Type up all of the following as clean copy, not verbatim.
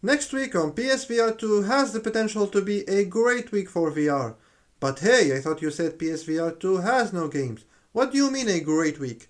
Next week on PSVR2 has the potential to be a great week for VR. But hey, I thought you said PSVR2 has no games. What do you mean a great week?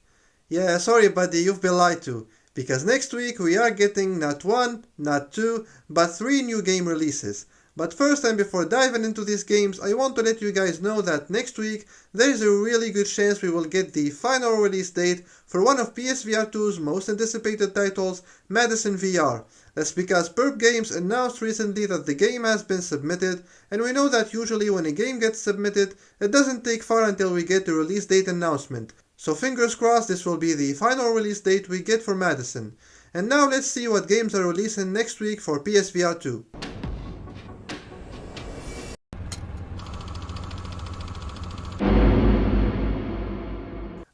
Yeah, sorry buddy, you've been lied to. Because next week we are getting not one, not two, but 3 new game releases. But first and before diving into these games, I want to let you guys know that next week there is a really good chance we will get the final release date for one of PSVR2's most anticipated titles, Madison VR. That's because Perp Games announced recently that the game has been submitted, and we know that usually when a game gets submitted, it doesn't take far until we get the release date announcement. So fingers crossed this will be the final release date we get for Madison. And now let's see what games are releasing next week for PSVR2.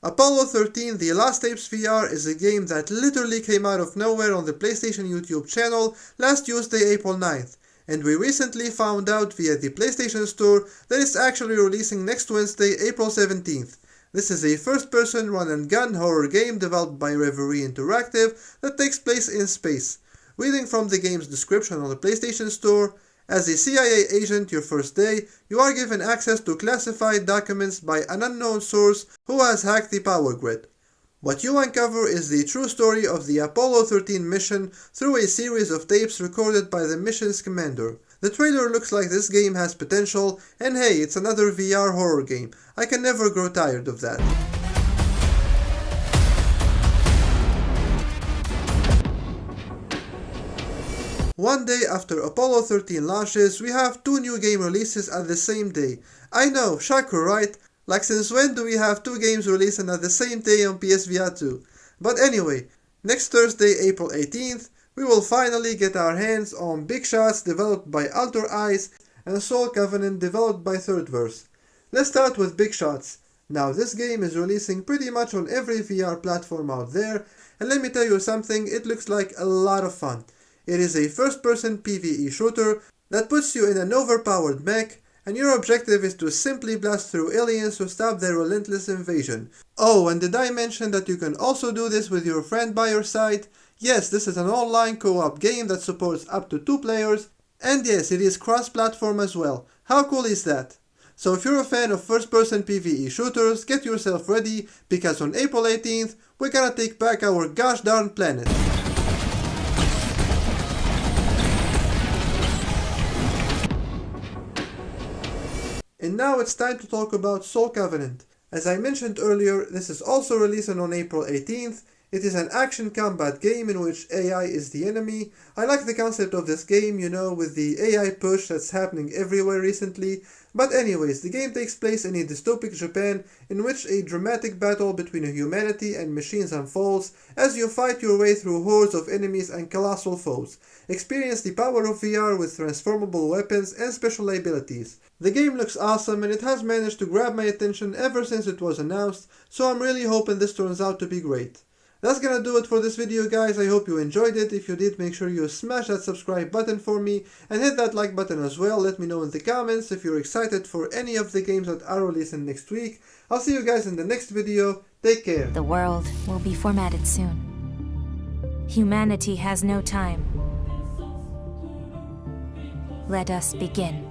Apollo 13 The Last Tapes VR is a game that literally came out of nowhere on the PlayStation YouTube channel last Tuesday, April 9th, and we recently found out via the PlayStation Store that it's actually releasing next Wednesday, April 17th. This is a first-person run-and-gun horror game developed by Reverie Interactive that takes place in space. Reading from the game's description on the PlayStation Store, as a CIA agent your first day, you are given access to classified documents by an unknown source who has hacked the power grid. What you uncover is the true story of the Apollo 13 mission through a series of tapes recorded by the mission's commander. The trailer looks like this game has potential, and hey, it's another VR horror game. I can never grow tired of that. One day after Apollo 13 launches, we have 2 new game releases at the same day. I know, shocker, right? Like since when do we have 2 games releasing at the same day on PSVR2? But anyway, next Thursday, April 18th, we will finally get our hands on Big Shots developed by Alter Eyes and Soul Covenant developed by Thirdverse. Let's start with Big Shots. Now this game is releasing pretty much on every VR platform out there, and let me tell you something, it looks like a lot of fun. It is a first-person PvE shooter that puts you in an overpowered mech, and your objective is to simply blast through aliens to stop their relentless invasion. Oh, and did I mention that you can also do this with your friend by your side? Yes, this is an online co-op game that supports up to 2 players, and yes, it is cross-platform as well. How cool is that? So if you're a fan of first-person PvE shooters, get yourself ready, because on April 18th, we're gonna take back our gosh darn planet. And now it's time to talk about Soul Covenant. As I mentioned earlier, this is also releasing on April 18th. It is an action combat game in which AI is the enemy. I like the concept of this game, you know, with the AI push that's happening everywhere recently. But anyways, the game takes place in a dystopic Japan in which a dramatic battle between humanity and machines unfolds as you fight your way through hordes of enemies and colossal foes. Experience the power of VR with transformable weapons and special abilities. The game looks awesome and it has managed to grab my attention ever since it was announced, so I'm really hoping this turns out to be great. That's gonna do it for this video, guys. I hope you enjoyed it. If you did, make sure you smash that subscribe button for me and hit that like button as well. Let me know in the comments if you're excited for any of the games that are releasing next week. I'll see you guys in the next video. Take care. The world will be formatted soon. Humanity has no time. Let us begin.